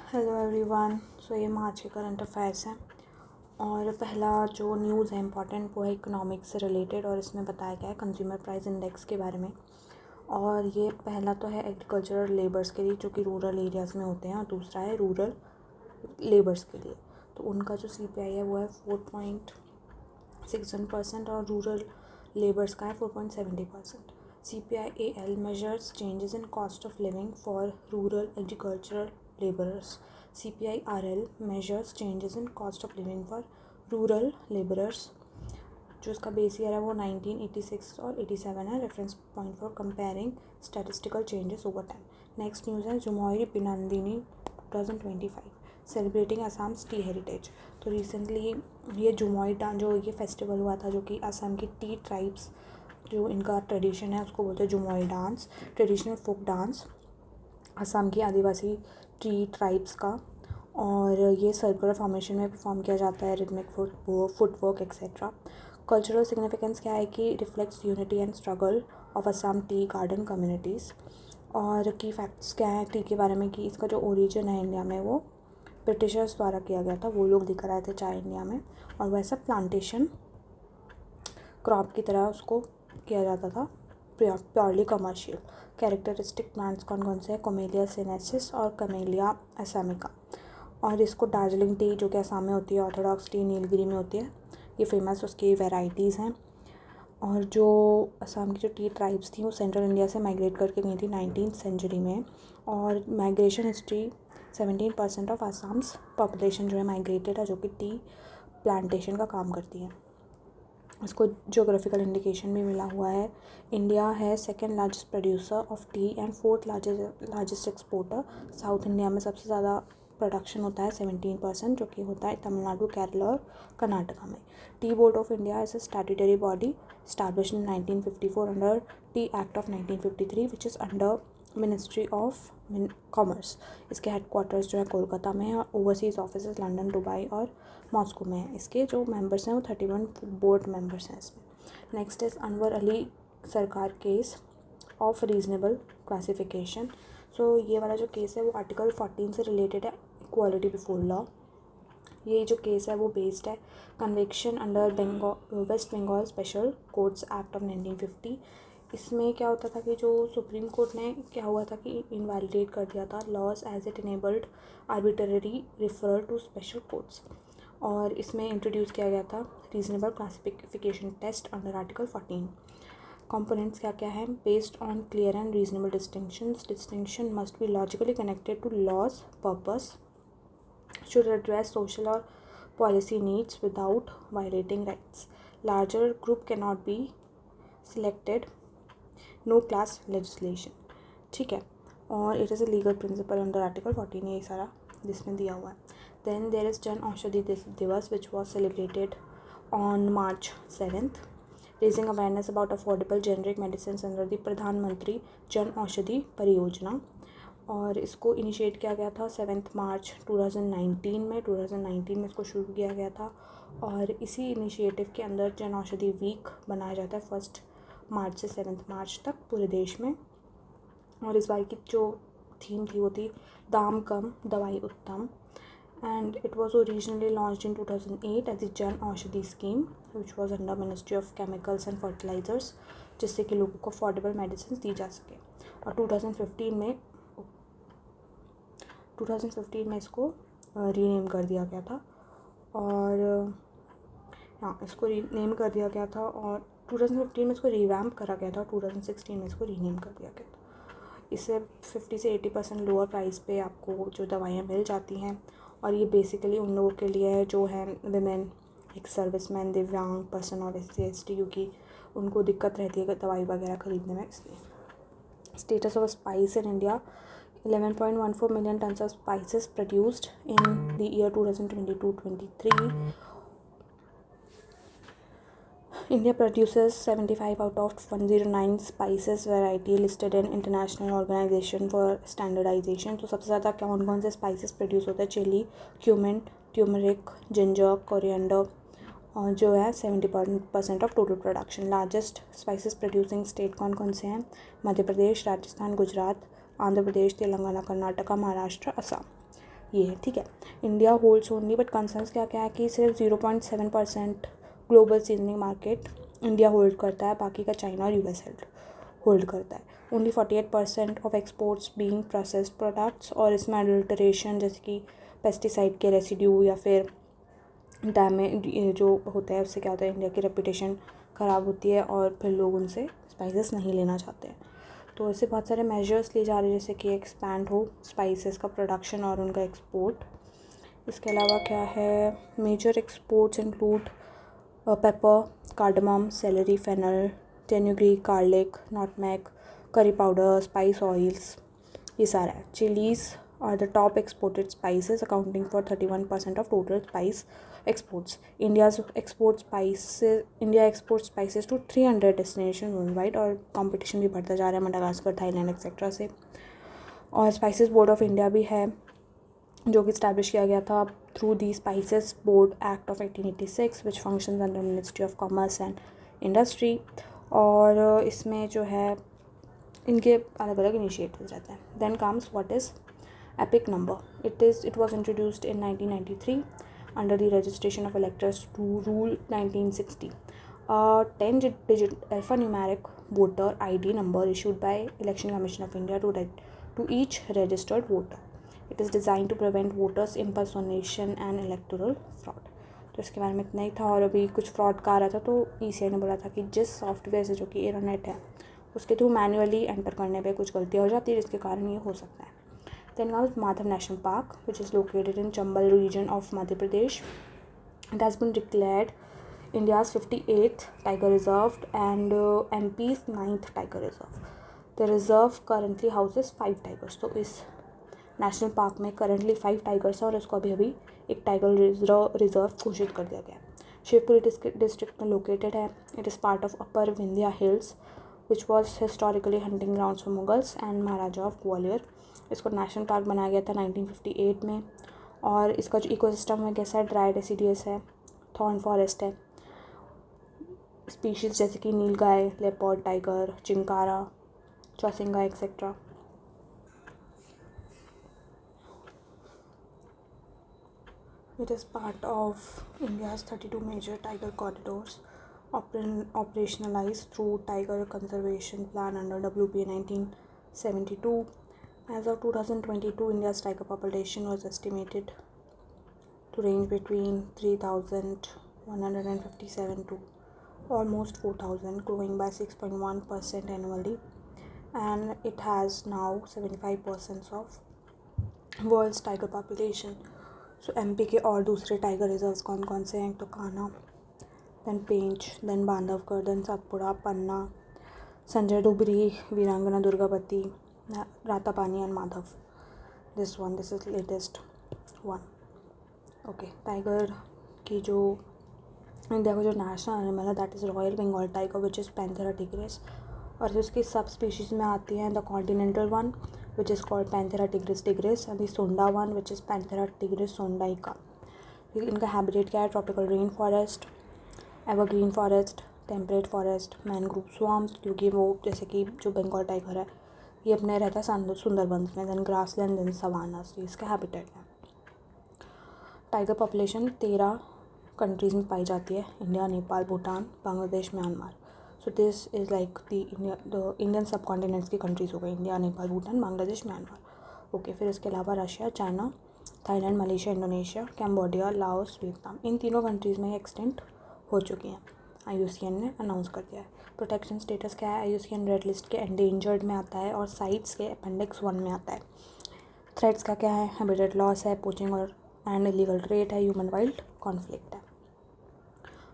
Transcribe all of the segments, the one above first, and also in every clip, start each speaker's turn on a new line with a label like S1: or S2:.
S1: Hello everyone. सो ये मार्च के current affairs हैं और पहला जो न्यूज़ है इम्पॉर्टेंट वो है इकोनॉमिक्स से रिलेटेड और इसमें बताया गया है कंज्यूमर प्राइस इंडेक्स के बारे में। और ये पहला तो है एग्रीकल्चरल लेबर्स के लिए जो कि रूरल एरियाज़ में होते हैं और दूसरा है रूरल लेबर्स के लिए। तो उनका जो CPI है वो है 4.61% और रूरल लेबर्स का है 4.70%। CPI-AL measures changes in cost of living for rural agricultural laborers. CPI-RL measures changes in cost of living for rural laborers. जो इसका बेस ईयर है वो 1986 और 87 है, reference point for comparing statistical changes over time. Next news है जुमोई बिनंदिनी 2025 celebrating Assams T heritage. तो recently ये जुमोई dance जो ये फेस्टिवल हुआ था जो कि असम की टी ट्राइब्स जो इनका ट्रेडिशन है उसको बोलते हैं Jhumoir dance, traditional folk dance Assam की आदिवासी टी ट्राइब्स का। और ये सर्कुलर फॉर्मेशन में परफॉर्म किया जाता है, rhythmic footwork etcetera. Cultural significance क्या है कि reflects unity and struggle of Assam tea garden communities. और की फैक्ट्स क्या है टी के बारे में कि इसका जो ओरिजिन है इंडिया में वो ब्रिटिशर्स द्वारा किया गया था, वो लोग लेकर आए थे चाय इंडिया में और वैसा प्लांटेशन क्रॉप की तरह उसको किया जाता था, प्योरली कमर्शियल। कैरेक्टरिस्टिक प्लांट्स कौन कौन से हैं? कोमेलिया सिनेसिस और कमेलिया असामिका। और इसको दार्जिलिंग टी जो कि असम में होती है, ऑर्थोडॉक्स टी नीलगिरी में होती है, ये फेमस उसकी वैरायटीज़ हैं। और जो असम की जो टी ट्राइब्स थी वो सेंट्रल इंडिया से माइग्रेट करके गई थी 19th सेंचुरी में। और migration history 17% of Assam's population जो है माइग्रेटेड है, जो कि टी प्लांटेशन का काम करती है। इसको ज्योग्राफिकल इंडिकेशन भी मिला हुआ है। इंडिया है second largest producer of T and fourth largest exporter. South India में सबसे ज़्यादा प्रोडक्शन होता है 17%, जो कि होता है तमिलनाडु, केरला और कर्नाटका में। Tea board of India is a statutory body established in 1954 under T act of 1953 which is under ministry of commerce. इसके हेडक्वार्टर्स जो है कोलकाता में है और ओवरसीज़ ऑफिस लंदन, दुबई और मॉस्को में है। इसके जो मेंबर्स हैं वो 31 बोर्ड मेंबर्स हैं इसमें। नेक्स्ट इज़ अनवर अली सरकार केस ऑफ रीजनेबल क्लासिफिकेशन। सो ये वाला जो केस है वो आर्टिकल 14 से रिलेटेड है, इक्वालिटी बिफोर लॉ। ये जो केस है वो बेस्ड है conviction under West Bengal special courts act of 1950। इसमें क्या होता था कि जो सुप्रीम कोर्ट ने क्या हुआ था कि इनवैलिडेट कर दिया था laws as it enabled arbitrary referral to special courts. और इसमें इंट्रोड्यूस किया गया था reasonable classification test under article 14। Components क्या क्या हैं? Based on clear and reasonable distinction must be logically connected to law's purpose, should address social or policy needs without violating rights. Larger group cannot be selected. No class legislation. ठीक है। और it is a legal principal under article 14, ये सारा जिसमें दिया हुआ है। Then there is Jan Aushadhi दिवस which was celebrated on March 7th, raising awareness about affordable generic medicine under the प्रधानमंत्री जन औषधि परियोजना। और इसको इनिशिएट किया गया था 7 मार्च 2019 में। 2019 में इसको शुरू किया गया था और इसी इनिशिएटिव के अंदर जन औषधि वीक बनाया जाता है 1 मार्च से 7 मार्च तक पूरे देश में। और इस बार की जो थीम थी वो थी दाम कम दवाई उत्तम। And it was originally launched in 2008 as the Jan Aushadhi scheme which was under ministry of chemicals and fertilisers, जिससे कि लोगों को अफोर्डेबल मेडिसिन दी जा सके। और 2015 में इसको रीनेम कर दिया गया था। और हाँ, इसको रीनेम कर दिया गया था और 2015 में इसको रिवैम्प करा गया था और 2016 में इसको रीनेम कर दिया गया था। इससे 50 से 80% लोअर प्राइस पे आपको जो दवाइयाँ मिल जाती हैं। और ये बेसिकली उन लोगों के लिए है जो हैं विमेन, एक सर्विसमैन, दिव्यांग पर्सन और SC/ST, क्योंकि उनको दिक्कत रहती है दवाई वगैरह ख़रीदने में, इसलिए। Status of spice in India 11.14 million tons of spices produced in the year 2022-23. India produces 75 out of 109 spices variety listed in International Organization for Standardization. तो सबसे ज़्यादा कौन कौन से स्पाइसेस प्रोड्यूस होते हैं? Chilli, cumin, turmeric, ginger, coriander, और जो है 70% of total production. Largest spices producing state कौन कौन से हैं? मध्य प्रदेश, राजस्थान, गुजरात, आंध्र प्रदेश, तेलंगाना, कर्नाटका, महाराष्ट्र, असम। ये है, ठीक है। India holds only, but concerns क्या क्या है कि सिर्फ 0.7% global seasoning market India hold करता है, बाकी का चाइना और यूएस होल्ड करता है। Only 48% of exports being processed products, और इसमें अडल्ट्रेशन जैसे कि पेस्टिसाइड के रेसिड्यू या फिर डैमेज जो होता है उससे क्या होता है, इंडिया की रेपुटेशन ख़राब होती है और फिर लोग उनसे स्पाइसेस नहीं लेना चाहते हैं। तो ऐसे बहुत सारे मेजर्स लिए जा रहे हैं जैसे कि एक्सपैंड हो स्पाइसेस का प्रोडक्शन और उनका एक्सपोर्ट। इसके अलावा क्या है, major exports include pepper, cardamom, celery, fennel, fenugreek, garlic, nutmeg, curry powder, spice oils, ये सारा है। Chillies are the top exported spices accounting for 31% of total spice exports. India exports spices to 300 destinations worldwide, और competition भी बढ़ता जा रहा है Madagascar, Thailand etcetera से। और स्पाइसेस बोर्ड ऑफ इंडिया भी है जो कि इस्टेब्लिश किया गया था through the spices board act of 1886 which functions under ministry of commerce and industry. और इसमें जो है इनके अलग अलग इनिशिएटिव्स रहते हैं। Then comes what is EPIC number. It was introduced in 1993 under the registration of electors to rule 1960. A 10-digit alphanumeric voter ID number issued by Election Commission of India to each registered voter. It is designed to prevent voters impersonation and electoral fraud. तो इसके बारे में इतना ही था। और अभी कुछ fraud का आ रहा था तो ECI ने बोला था कि जिस सॉफ्टवेयर से जो कि एरोनेट है उसके थ्रू मैन्युअली एंटर करने पे कुछ गलतियाँ हो जाती है जिसके कारण ये हो सकता है। Then comes Madhav National Park, which is located in Chambal region of Madhya Pradesh. It has been declared India's 58th tiger reserve and MP's 9th tiger reserve. The reserve currently houses 5 tigers. तो इस national park में currently 5 tigers हैं और इसको अभी एक tiger reserve घोषित कर दिया गया है। शिवपुरी डिस्ट्रिक्ट में लोकेटेड है। It is part of upper Vindhya hills which was historically hunting grounds for Mughals and Maharaja of Gwalior. इसको नेशनल पार्क बनाया गया था 1958 में। और इसका जो इकोसिस्टम है कैसा है, ड्राई डेसिडियस है, थॉर्न फॉरेस्ट है, स्पीशीज़ जैसे कि nilgai, leopard, tiger, chinkara, chousingha etcetera. It is part of India's 32 major tiger corridors operationalized through Tiger Conservation Plan under WPA 1972. As of 2022, India's tiger population was estimated to range between 3,157 to almost 4,000, growing by 6.1% annually, and it has now 75% of world's tiger population. So MP के और दूसरे tiger reserves कौन कौन से हैं, तो Kanha, then Pench, then Bandhavgarh, then Satpura, Panna, Sanjay Dubri, Veerangana Durgavati, Ratapani and Madhav. This is latest one. Okay, tiger की जो इंडिया का जो नेशनल एनिमल है that is royal Bengal tiger which is Panthera tigris, और उसकी सब स्पीशीज़ में आती हैं the continental one which is called Panthera tigris and the Sonda one which is Panthera tigris sondaica. इनका हैबिटेट क्या है, tropical rain forest, evergreen forest, temperate forest, mangrove swarms, क्योंकि वो जैसे कि जो बंगाल टाइगर है ये अपने रहता है सुंदरबंस में, देन ग्रासलैंड, देन सवानास, तो इसका हैबिटेट है। टाइगर पॉपुलेशन 13 कंट्रीज़ में पाई जाती है, India, Nepal, Bhutan, Bangladesh, Myanmar. So this is like the Indian subcontinents की कंट्रीज़ हो गई, India, Nepal, Bhutan, Bangladesh, Myanmar. Okay, फिर इसके अलावा Russia, China, Thailand, Malaysia, Indonesia, Cambodia, Laos, Vietnam, इन तीनों कंट्रीज़ में एक्सटेंट हो चुकी हैं, IUCN ने अनाउंस कर दिया है। प्रोटेक्शन स्टेटस क्या है, IUCN रेड लिस्ट के एंडेंजर्ड में आता है और साइट्स के अपेंडिक्स 1 में आता है। थ्रेट्स का क्या है, हैबिटेट लॉस है, पोचिंग और एंड इलीगल ट्रेड है, ह्यूमन वाइल्ड कॉन्फ्लिक्ट है।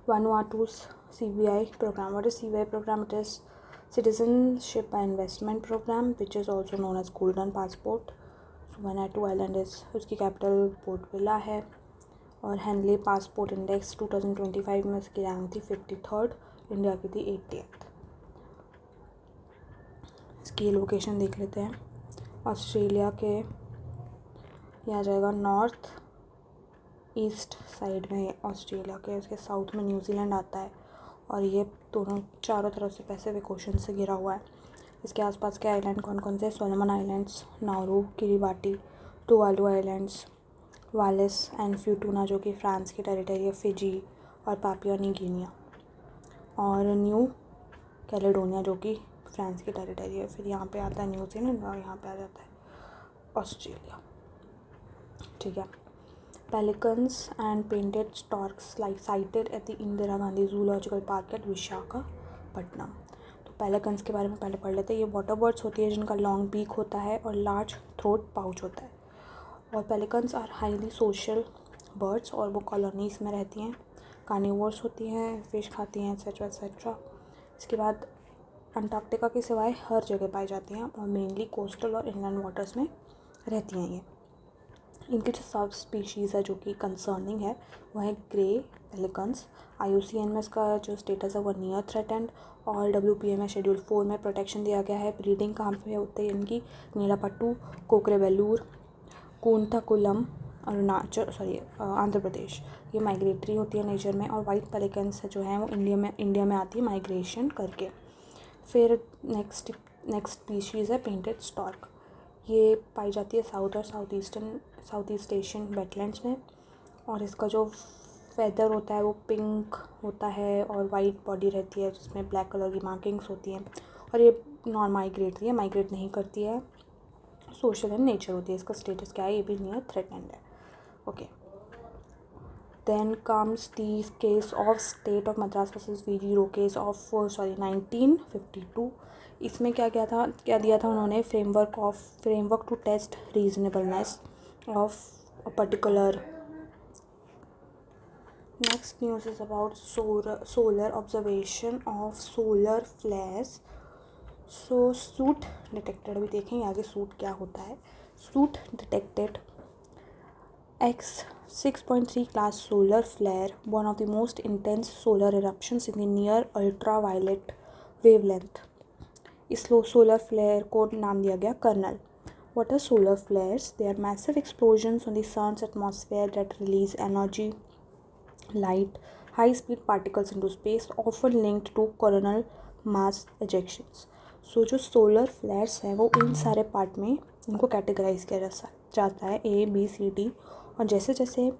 S1: Vanuatu's CBI program. What is CBI program? It is Citizenship by Investment Program, which is also known as Golden Passport. So Vanuatu Island is उसकी capital port villa है, और Henley passport index 2025 में उसकी rank थी 53rd, India की थी 80th। इसकी location देख लेते हैं, ऑस्ट्रेलिया के ये आ जाएगा नॉर्थ ईस्ट साइड में ऑस्ट्रेलिया के, उसके साउथ में न्यूजीलैंड आता है, और ये दोनों चारों तरफ से पैसिफिक ओशन से घिरा हुआ है। इसके आसपास के आइलैंड कौन कौन से, Solomon Islands, Nauru, Kiribati, Tuvalu Islands, Wallis and Futuna जो कि फ्रांस की टेरिटरी है, फिजी और पापुआ न्यू गिनिया, और न्यू कैलेडोनिया जो कि फ्रांस की टेरिटरी है। फिर यहाँ पे आता है न्यूजीलैंड और यहाँ पे आ जाता है ऑस्ट्रेलिया। ठीक है। Pelicans and painted storks like sighted at the Indira Gandhi zoological park at Visakhapatnam. तो पेलिकन्स के बारे में पहले पढ़ लेते हैं। ये वाटर बर्ड्स होती है जिनका लॉन्ग बीक होता है और लार्ज थ्रोट पाउच होता है। और pelicans are highly social birds और वो कॉलोनीज़ में रहती हैं, कार्निवोर्स होती हैं, फिश खाती हैं, एक्सेट्रा एक्सेट्रा। इसके बाद अंटार्कटिका के सिवाय हर जगह पाई जाती हैं और मेनली कोस्टल और इनलैंड वाटर्स में रहती हैं ये। इनकी जो सब स्पीशीज़ है जो कि कंसर्निंग है वो है ग्रे पेलिकन्स। IUCN में इसका जो स्टेटस है वो नियर थ्रेटेंड, और WPA में शेड्यूल 4 में प्रोटेक्शन दिया गया है। ब्रीडिंग कहाँ पे होती है इनकी? नीलापट्टू, कोकरेबेलूर, कूंथाकुलम, आंध्र प्रदेश। ये माइग्रेटरी होती है नेचर में। और वाइट पेलिकन्स जो हैं वो इंडिया में आती है माइग्रेशन करके। फिर नेक्स्ट स्पीशीज़ है पेंटेड स्टॉर्क। ये पाई जाती है साउथ और साउथ ईस्ट एशियन वेटलैंड्स में। और इसका जो फेदर होता है वो पिंक होता है और वाइट बॉडी रहती है जिसमें ब्लैक कलर की मार्किंग्स होती हैं। और ये नॉन माइग्रेटरी है, माइग्रेट नहीं करती है, सोशल इन नेचर होती है। इसका स्टेटस क्या है? ये भी नियर थ्रेटेंड है। Okay, then comes the case of state of Madras versus VG case of 1952। इसमें क्या दिया था उन्होंने? Framework to test reasonableness of a particular. Next news is about solar observation of solar flares. So SUIT detected, अभी देखेंगे आगे SUIT क्या होता है। SUIT detected X6.3 class solar flare, one of the most intense solar eruptions in the near ultraviolet wavelength. इस solar flare को नाम दिया गया colonel. What are solar flares? They are massive explosions on the sun's atmosphere that release energy, light, high-speed particles into space, often linked to coronal mass ejections. So जो solar flares हैं वो इन सारे part में इनको categorise किया जाता है, A, B, C, D। और जैसे जैसे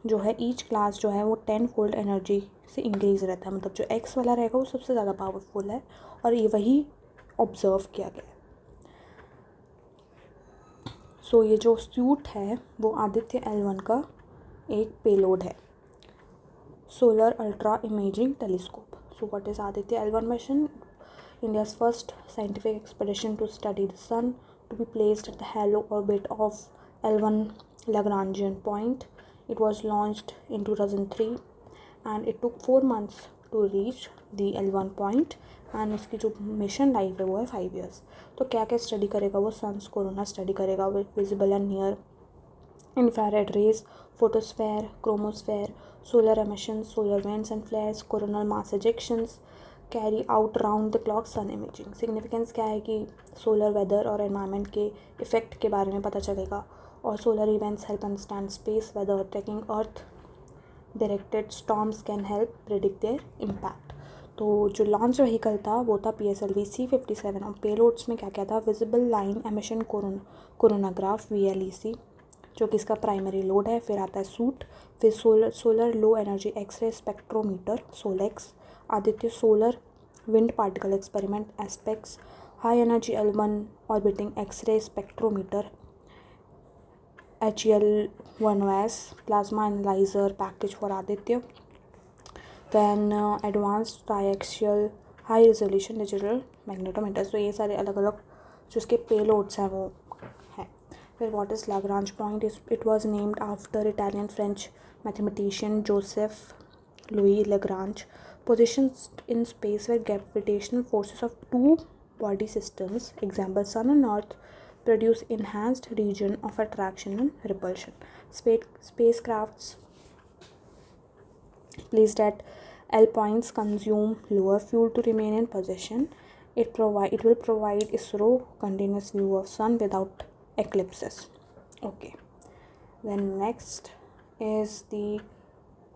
S1: जो है ईच क्लास जो है वो 10 फोल्ड एनर्जी से इंक्रीज़ रहता है। मतलब जो X वाला रहेगा वो सबसे ज़्यादा पावरफुल है और ये वही ऑब्ज़र्व किया गया है। सो ये जो सूट है वो आदित्य L1 का एक पेलोड है, solar ultra imaging telescope. So what is Aditya L1 mission? India's first scientific expedition to study the sun, to be placed at the halo orbit of L1 Lagrangian point. It was launched in 2003 and it took 4 months to reach the L1 point and इसकी जो mission life है वो है 5 years। तो क्या क्या study करेगा वो? सन्स कोरोना स्टडी करेगा with visible and near infrared rays, photosphere, chromosphere, solar emissions, solar winds and flares, coronal mass ejections, carry out round the clock sun imaging. Significance क्या है कि सोलर वेदर और environment के effect के बारे में पता चलेगा। और solar events help understand space weather, tracking earth directed storms can help predict their impact. तो जो लॉन्च व्हीकल था वो था PSLV C57। और पेलोड्स में क्या क्या था? Visible line emission coronagraph VLEC जो कि इसका प्राइमरी लोड है। फिर आता है सूट, फिर solar low energy X-ray spectrometer SOLEX, Aditya solar wind particle experiment ASPEX, high energy L1 orbiting X-ray spectrometer HEL1OS, plasma analyser package for Aditya, then advanced triaxial high resolution digital magnetometer. तो ये सारे अलग अलग जो इसके पेलोड्स हैं वो हैं। फिर what is Lagrange point? It was named after Italian French mathematician Joseph Louis Lagrange, positioned in space where gravitational forces of two body systems, example sun and earth, produce enhanced region of attraction and repulsion. Spacecrafts placed at L points consume lower fuel to remain in position. It will provide ISRO continuous view of sun without eclipses. Okay, then next is the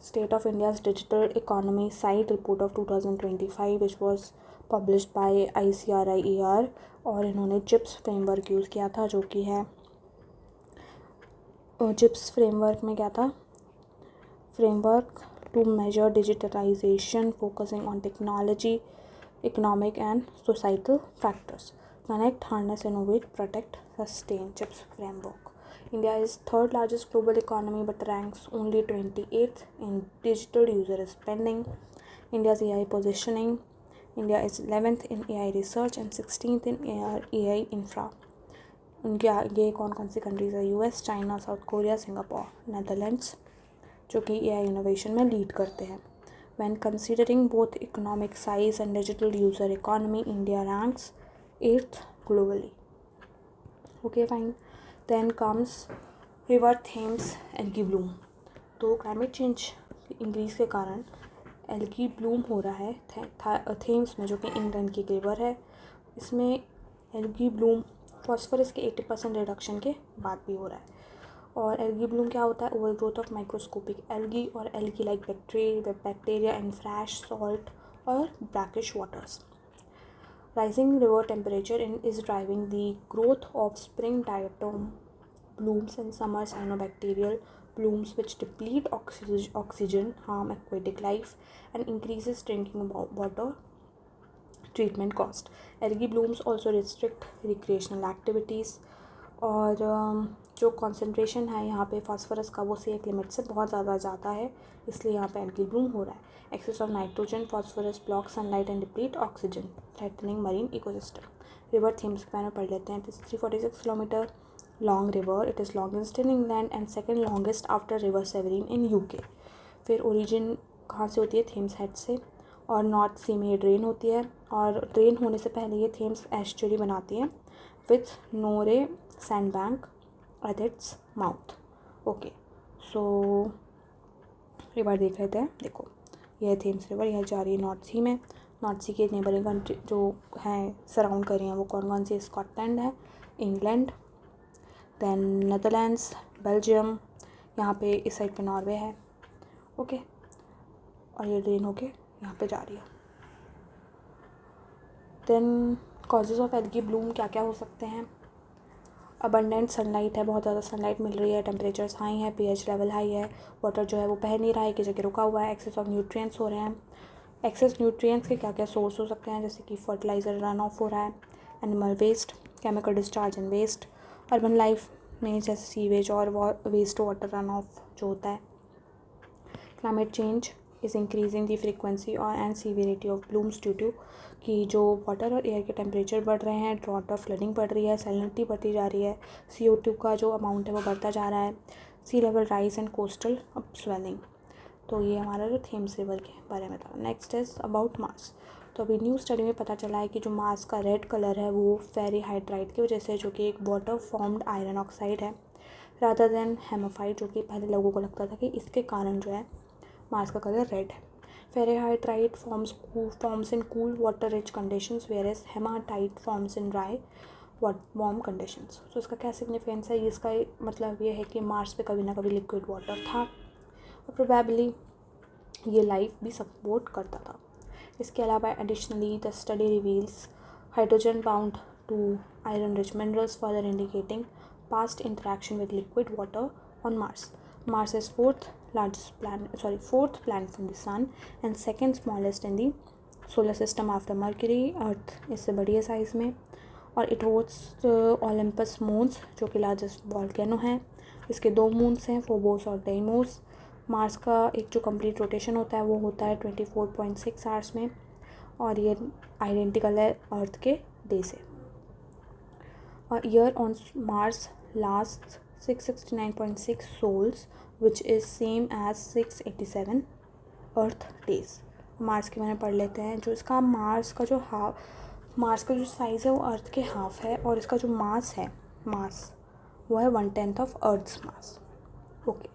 S1: State of India's Digital Economy Site Report of 2025 which was published by ICRIER। और इन्होंने chips framework use किया था जो कि है zips framework में क्या था, framework to measure digitalization focusing on technology, economic and societal factors. Connect, harness, innovate, protect, sustain. CHIPS framework. India is third largest global economy but ranks only 28th in digital user spending. India's AI positioning. India is 11th in AI research and 16th in AI infra. उनके आगे कौन कौन सी countries है, US, China, south Korea, Singapore, Netherlands, जो कि AI innovation में lead करते हैं. When considering both economic size and digital user economy, India ranks 8th globally. Okay, fine. Then comes river Thames algae bloom. तो climate change increase के कारण algae Bloom हो रहा है थेम्स में, जो कि इंग्लैंड की रिवर है. इसमें एल्गी ब्लूम फॉस्फोरस के 80% रिडक्शन के बाद भी हो रहा है. और एल्गी ब्लूम क्या होता है, over growth of microscopic algae और algae like bacteria in fresh salt और brackish waters. Rising river temperature is driving the growth of spring diatom blooms in summer, cyanobacterial blooms which deplete oxygen, harm aquatic life and increases drinking water treatment cost. Algae blooms also restrict recreational activities. और जो concentration है यहाँ पे phosphorus का वो safe limit से बहुत ज़्यादा जाता है, इसलिए यहाँ पे एल्गी ब्लूम हो रहा है. Excess of nitrogen phosphorus block sunlight and deplete oxygen, threatening marine ecosystem. River Thames के बारे में पढ़ लेते हैं. It is 346 kilometre long river. It is longest in England and second longest after river Severn in UK. फिर origin कहाँ से होती है, थेम्स हेड से, और नॉर्थ सी में ये ड्रेन होती है. और ड्रेन होने से पहले ये थेम्स एस्चुरी बनाती है with Nore sandbank at its mouth. Okay, so river देख लेते हैं. देखो, यह थेम्स रिवर यह जा रही है नॉर्थ सी में. नॉर्थ सी के नेबरिंग कंट्री जो हैं सराउंड कर रही हैं वो कौन कौन सी, स्कॉटलैंड है, इंग्लैंड, देन नेदरलैंड्स, बेल्जियम, यहाँ पे इस साइड पे नॉर्वे है. ओके, और ये ड्रेन होके यहाँ पे जा रही है. Then causes of algae bloom क्या क्या हो सकते हैं. अबंडेंट सनलाइट है, बहुत ज़्यादा सनलाइट मिल रही है, टेम्परेचर्स हाई है, pH लेवल हाई है, वाटर जो है वो बह नहीं रहा है, एक जगह रुका हुआ है. एक्सेस ऑफ न्यूट्रिएंट्स हो रहे हैं. एक्सेस न्यूट्रिएंट्स के क्या क्या सोर्स हो सकते हैं, जैसे कि फर्टिलाइज़र रन ऑफ हो रहा है, animal waste, chemical discharge and waste. Urban life में जैसे सीवेज और वेस्ट वाटर रन ऑफ जो होता है. Climate change is increasing the frequency और and severity of blooms due to कि जो वाटर और एयर के टेम्परेचर बढ़ रहे हैं, ड्रॉट ऑफ फ्लडिंग बढ़ रही है, सैलिनिटी बढ़ती जा रही है, CO2 का जो अमाउंट है वो बढ़ता जा रहा है, sea level rise and coastal up swelling. तो ये हमारा जो थेम्स रिवर के बारे में था. Next is about mass. तो अभी न्यू स्टडी में पता चला है कि जो मास का रेड कलर है वो फेरीहाइड्राइट की वजह से, जो कि एक वाटर फॉर्म्ड आयरन ऑक्साइड है, रादर देन हेमाफाइट, जो कि पहले लोगों को लगता था कि इसके कारण जो है मास का कलर रेड है. Ferrihydrite forms in cool water rich conditions whereas hematite forms in dry warm conditions. तो इसका क्या सिग्निफिकेंस है, इसका मतलब ये है कि मार्स पे कभी ना कभी लिक्विड वाटर था और प्रोबेबली ये लाइफ भी सपोर्ट करता था. इसके अलावा additionally the study reveals hydrogen bound to iron rich minerals further indicating past interaction with liquid water on Mars. Mars is fourth planet from the Sun and second smallest in the solar system after Mercury. Earth इससे बड़ी है size में. और it hosts Olympus moons, जो कि largest volcano है. इसके 2 moons हैं, फोबोस और डेइमोस. मार्स का एक जो कंप्लीट रोटेशन होता है वो होता है 24.6 आवर्स में, और ये आइडेंटिकल है अर्थ के डे से. और year on Mars lasts 669.6 sols which is same as 687 earth days. Mars के बारे में पढ़ लेते हैं. जो इसका मार्स का जो साइज़ है वो अर्थ के हाफ है, और इसका जो मास है वो है 1/10 ऑफ अर्थ्स मास. ओके,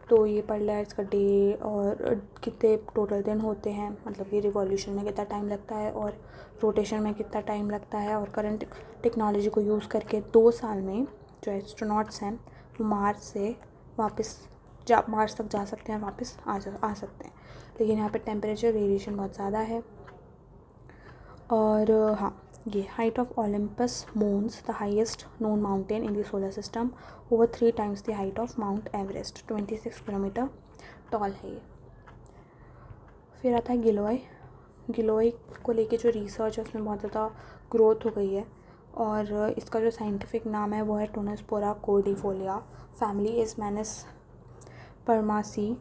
S1: तो ये पढ़ लिया इसका डे और कितने टोटल दिन होते हैं, मतलब कि रिवॉल्यूशन में कितना टाइम लगता है और रोटेशन में कितना टाइम लगता है. और करंट टेक्नोलॉजी को यूज़ करके 2 साल में जो एस्ट्रोनॉट्स हैं वो मार्स से वापस मार्स तक जा सकते हैं, वापस आ सकते हैं. लेकिन यहाँ पे टेम्परेचर वेरिएशन बहुत ज़्यादा है. और हाँ, ये height of Olympus Mons the highest known mountain in the solar system, over 3 times the height of mount Everest, 26 kilometre tall है ये। फिर आता है गिलोय। गिलोय को लेके जो रिसर्च है उसमें बहुत ज़्यादा ग्रोथ हो गई है, और इसका जो साइंटिफिक नाम है वो है टोनोस्पोरा कोर्डिफोलिया, फैमिली इज़ मैनस परमासी,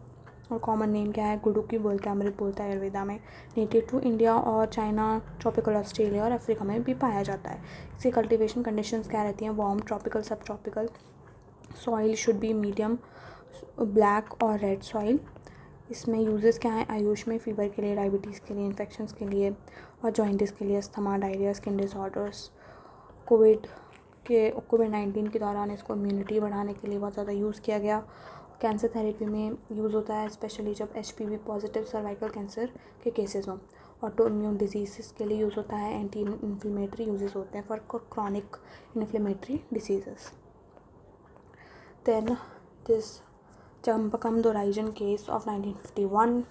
S1: और कॉमन नेम क्या है, गुडुकी बोलते हैं, अमृत बोलता है आयुर्वेदा में। नेटिव टू इंडिया और चाइना, ट्रॉपिकल ऑस्ट्रेलिया और अफ्रीका में भी पाया जाता है। इसकी कल्टीवेशन कंडीशंस क्या रहती हैं, वार्म, ट्रॉपिकल, सब tropical. Soil should be medium black और रेड सॉइल। इसमें यूजेस क्या हैं, आयुष में फीवर के लिए, डायबिटीज़ के लिए, इन्फेक्शंस के लिए और जॉइंटिस के लिए, अस्थमा, डायरिया, स्किन डिसऑर्डर्स। कोविड-19 के दौरान इसको इम्यूनिटी बढ़ाने के लिए बहुत ज़्यादा यूज़ किया गया। कैंसर थेरेपी में यूज़ होता है, स्पेशली जब HPV पॉजिटिव सर्वाइकल कैंसर के केसेस हों। ऑटो इम्यून डिजीज़ के लिए यूज़ होता है, एंटी इन्फ्लेमेटरी यूजेस होते हैं for chronic inflammatory diseases. Then this Champakam Dorairajan case of 1951।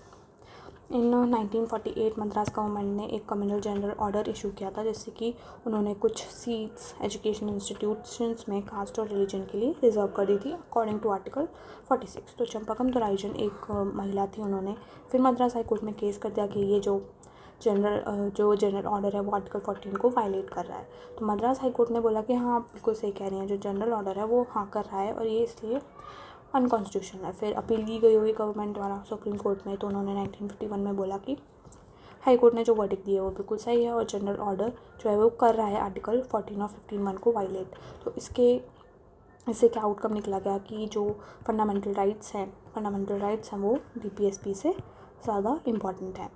S1: In 1948 Madras government ने एक कम्युनल जनरल ऑर्डर इशू किया था, जिससे कि उन्होंने कुछ सीट्स एजुकेशन इंस्टीट्यूशंस में कास्ट और रिलीजन के लिए रिजर्व कर दी थी अकॉर्डिंग टू आर्टिकल 46। तो चंपकम दोराइजन एक महिला थी, उन्होंने फिर मद्रास हाई कोर्ट में केस कर दिया कि ये जो जनरल ऑर्डर है वो आर्टिकल 14 को वायलेट कर रहा है। तो मद्रास हाई कोर्ट ने बोला कि हाँ, आप बिल्कुल सही कह रही हैं, जो जनरल ऑर्डर है वो हाँ कर रहा है और ये इसलिए अनकॉन्स्टिट्यूशनल है। फिर अपील की गई हुई गवर्नमेंट द्वारा सुप्रीम कोर्ट में, तो उन्होंने 1951 में बोला कि हाई कोर्ट ने जो वर्डिक्ट दिया है वो बिल्कुल सही है और जनरल ऑर्डर जो है वो कर रहा है आर्टिकल 14 और 15(1) को वायलेट। तो इससे क्या आउटकम निकला गया कि जो फंडामेंटल राइट्स हैं वो DPSP से ज़्यादा इम्पॉर्टेंट है।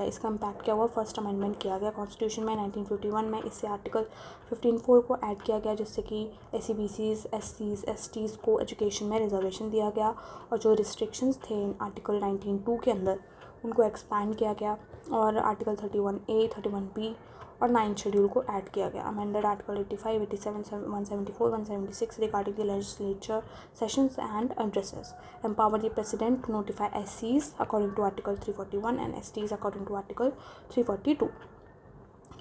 S1: इसका इम्पैक्ट क्या हुआ, फर्स्ट अमेंडमेंट किया गया कॉन्स्टिट्यूशन में 1951 में। इससे आर्टिकल 15(4) को ऐड किया गया, जिससे कि SC/BCs, SCs, STs को एजुकेशन में रिजर्वेशन दिया गया, और जो रिस्ट्रिक्शंस थे आर्टिकल 19(2) के अंदर उनको एक्सपैंड किया गया, और आर्टिकल 31A, 31B और 9th शेड्यूल को ऐड किया गया। Amended article 85, 87, 174, 176 regarding the legislature sessions and addresses, empower the president to notify SCs according to article 341 and STs according to article 342।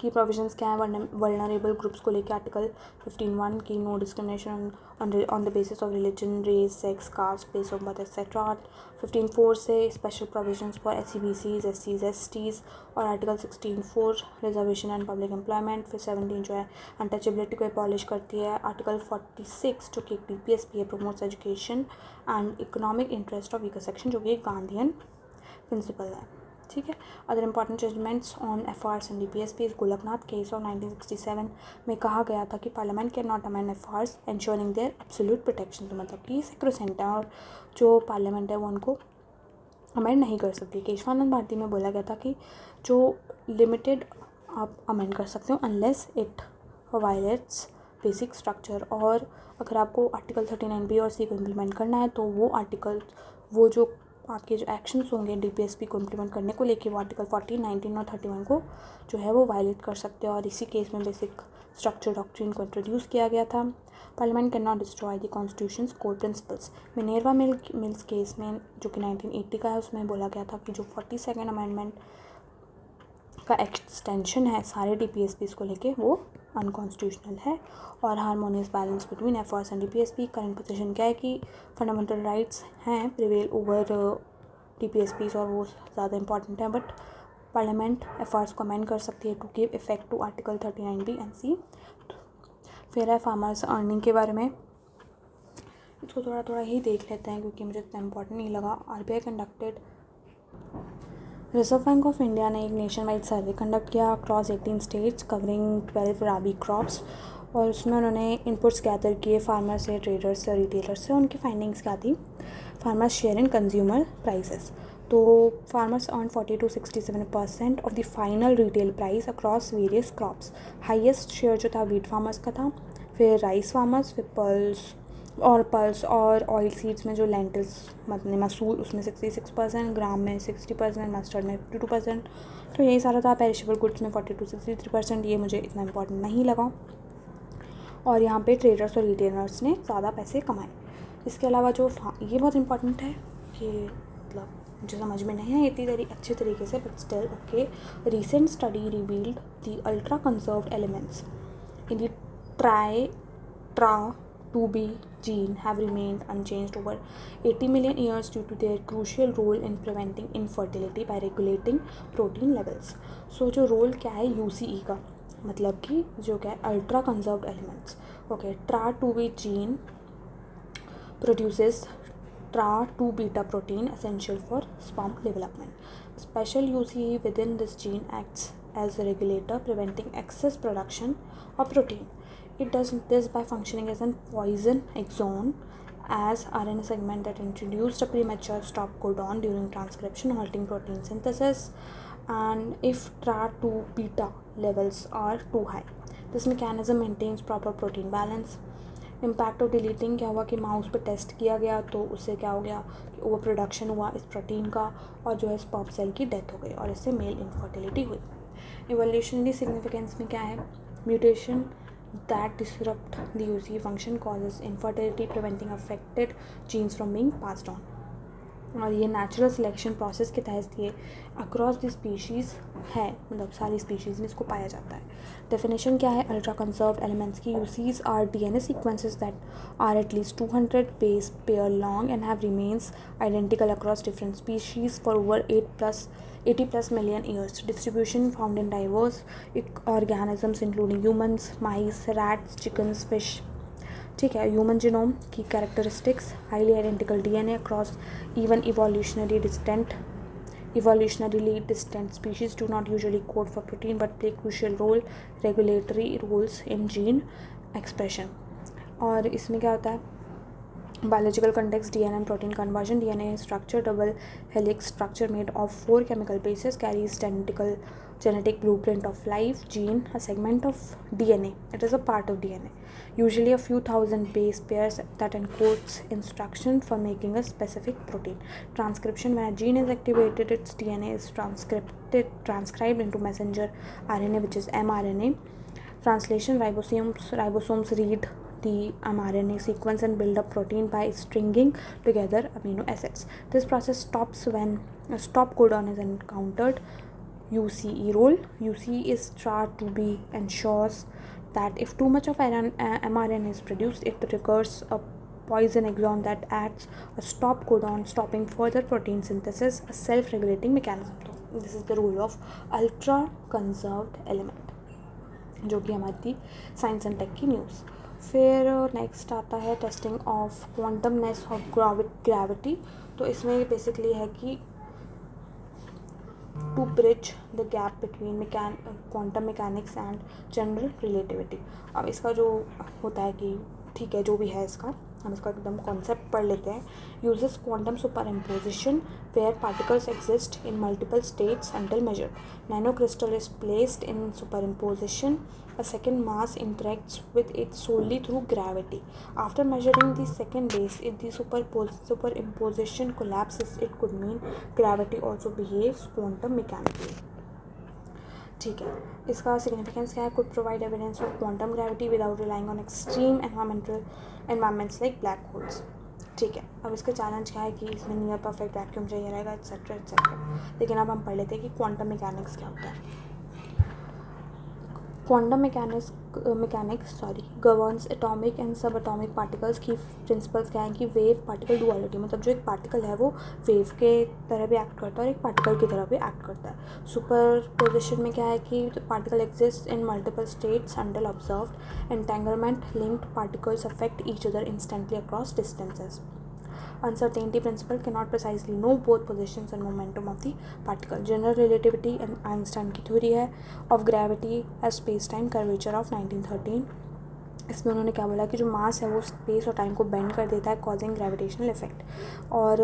S1: की प्रोविजंस क्या है, वल्नरेबल ग्रुप्स को लेकर article 15(1) की no discrimination on the basis of religion, race, sex, caste, place of birth etcetera. 15(4) से special provisions for SC/BCs, SCs, STs, और article 16(4) reservation and public employment. फिर 17 जो है अनटचेबिलिटी को एबॉलिश करती है। आर्टिकल 46 जो कि DPSP है, promotes education and economic interest of weaker section, जो कि एक गांधीयन प्रिंसिपल है। ठीक है। Other important judgements on FRs and DPSP, Golaknath case of 1967 में कहा गया था कि parliament can not amend FRs ensuring their absolute protection. तो मतलब कि सेक्रोसेंट है और जो पार्लियामेंट है वो उनको अमेंड नहीं कर सकती। केशवानंद भारती में बोला गया था कि जो लिमिटेड आप अमेंड कर सकते हो unless it violets basic structure, और अगर आपको आर्टिकल 39B और C को इम्प्लीमेंट करना है तो वो जो आपके जो एक्शंस होंगे DPSP को इम्प्लीमेंट करने को लेके, वो आर्टिकल 14, 19 और 31 को जो है वो वायलेट कर सकते हैं। और इसी केस में बेसिक स्ट्रक्चर डॉक्ट्रिन को इंट्रोड्यूस किया गया था। Parliament can not destroy the constitution's core principles. Minerva Mills case में जो कि 1980 का है, उसमें बोला गया था कि जो 42nd अमेंडमेंट का एक्सटेंशन है सारे DPSPs को लेके वो अनकॉन्स्टिट्यूशनल है। और harmonious balance between FRs and DPSP, current position क्या है कि फंडामेंटल राइट्स हैं प्रिवेल ओवर DPSPs और वो ज़्यादा इंपॉर्टेंट है, बट पार्लियामेंट FRs को अमेंड कर सकती है to give effect to article 39B and C। फिर है फार्मर्स अर्निंग के बारे में, इसको थोड़ा ही देख लेते हैं क्योंकि मुझे इतना इम्पोर्टेंट नहीं लगा। RBI conducted, reserve bank of India ने एक नेशन वाइड सर्वे कंडक्ट किया across 18 states covering 12 rabi crops, और उसमें उन्होंने इनपुट्स गैदर किए फार्मर से, ट्रेडर्स से, रिटेलर्स से। उनकी फाइंडिंग्स क्या थी, farmers share in consumer prices. तो farmers earn 40 to 67% of the final retail price across various crops. Highest share जो था वीट फार्मर्स का था, फिर राइस फार्मर्स, फिर पल्स और ऑयल सीड्स में जो लेंटिल्स मतलब मसूर, उसमें 66%, ग्राम में 60%, मस्टर्ड में 52%। तो यही सारा था। पेरिशेबल गुड्स में 40 to 63%, ये मुझे इतना इंपॉर्टेंट नहीं लगा। और यहाँ पे ट्रेडर्स और रिटेलर्स ने ज़्यादा पैसे कमाए। इसके अलावा जो ये बहुत इंपॉर्टेंट है कि मतलब जो समझ में नहीं है इतनी अच्छे तरीके से, but still okay. Recent study revealed the ultra conserved elements in the TRA2B gene have remained unchanged over 80 million years due to their crucial role in preventing infertility by regulating protein levels. So जो role क्या है UCE का, मतलब कि जो क्या है ultra conserved elements. Okay, TRA2B gene produces TRA2 beta protein essential for sperm development. Special UCE within this gene acts as a regulator, preventing excess production of protein. It does this by functioning as a poison exon as RNA segment that introduced a premature stop codon during transcription, halting protein synthesis. And if TRA2 beta levels are too high, this mechanism maintains proper protein balance. Impact of deleting क्या हुआ कि mouse पे test किया गया तो उससे क्या हो गया कि ओवर प्रोडक्शन हुआ इस प्रोटीन का, और जो है स्पर्म सेल की डेथ हो गई, और इससे मेल इनफर्टिलिटी हुई. इवोल्यूशनरी सिग्निफिकेंस में क्या है, mutation that disrupt the UCE function causes infertility, preventing affected genes from being passed on. और ये नेचुरल सिलेक्शन प्रोसेस के तहत ये अक्रॉस द स्पीशीज़ है, मतलब सारी स्पीशीज़ में इसको पाया जाता है. डेफिनेशन क्या है अल्ट्रा कंजर्व्ड एलिमेंट्स की, UCEs are DNA sequences that are at least 200 base pair long and have remains identical across different species for over 80+ million years. Distribution found in diverse organisms including humans, mice, rats, chickens, fish. ठीक है. Human genome की characteristics, highly identical DNA across even evolutionarily distant species do not usually code for protein but play crucial regulatory roles in gene expression. और इसमें क्या होता है, biological context, DNA and protein conversion. DNA structure, double helix structure made of 4 chemical bases, carries genetic blueprint of life. Gene, a segment of DNA, it is a part of DNA, usually a few thousand base pairs that encodes instruction for making a specific protein. Transcription, when a gene is activated, its DNA is transcribed into messenger RNA, which is mRNA. Translation, ribosomes read the mRNA sequence and build up protein by stringing together amino acids. This process stops when a stop codon is encountered. UCE role, UCE is TRA2B ensures that if too much of mRNA is produced, it triggers a poison exon that acts a stop codon, stopping further protein synthesis, a self-regulating mechanism. So this is the role of ultra conserved element, जो कि हमारी थी science and tech की news. फिर next आता है testing of quantumness of gravity. तो इसमें बेसिकली है कि to bridge the gap between quantum mechanics and general relativity. अब इसका जो होता है कि ठीक है जो भी है इसका हम इसका एकदम कॉन्सेप्ट पढ़ लेते हैं. Uses quantum superimposition where particles exist in multiple states until measured. Nano crystal is placed in superimposition. A second mass interacts with it solely through gravity. After measuring the second base, if the superimposition collapses, it could mean gravity also behaves quantum mechanically. ठीक है. इसका significance क्या है, could provide evidence of quantum gravity without relying on extreme environments like black holes. ठीक है. अब इसका challenge क्या है कि इसमें नियर परफेक्ट वैक्यूम चाहिए रहेगा एक्सेट्रा एक्सेट्रा. लेकिन अब हम पढ़ लेते हैं कि क्वांटम मैकेनिक्स क्या होता है. Quantum mechanics governs atomic and सब एटॉमिक पार्टिकल्स की प्रिंसिपल्स क्या हैं कि वेव पार्टिकल डुअलिटी, मतलब जो एक पार्टिकल है वो वेव के तरह भी एक्ट करता है और एक पार्टिकल की तरह भी एक्ट करता है. सुपर पोजिशन में क्या है कि particle exist in multiple states until observed entanglement linked particles affect each other instantly across distances. Uncertainty principle cannot precisely know both positions and momentum of the particle. General relativity and Einstein की theory है of gravity as space time curvature of 1913. इसमें उन्होंने क्या बोला कि जो मास है वो स्पेस और टाइम को बेंड कर देता है कॉजिंग ग्रेविटेशनल इफेक्ट. और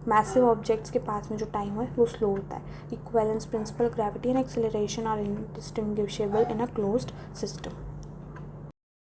S1: मैसिव ऑब्जेक्ट्स के पास में जो टाइम है वो स्लो होता है. Equivalence principle, gravity and acceleration are indistinguishable in a closed system.